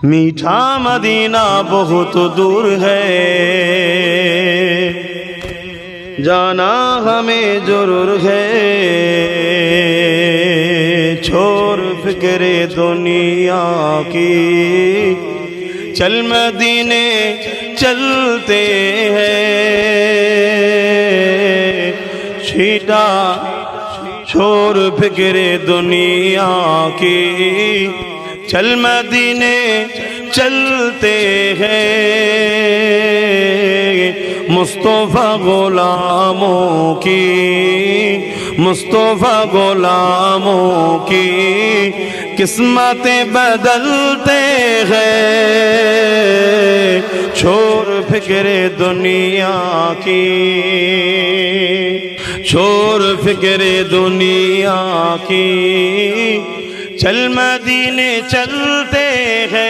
मीठा मदीना बहुत दूर है, जाना हमें जरूर है। छोड़ फिक्रे दुनिया की, चल मदीने चलते हैं। छीटा छोड़ फिक्रे दुनिया की, चल मदीने चलते हैं। मुस्तफा गुलामों की, मुस्तफा गुलामों की किस्मतें बदलते हैं। छोड़ फिक्रे दुनिया की, छोड़ फिक्रे दुनिया की, चल मदीने चलते हैं।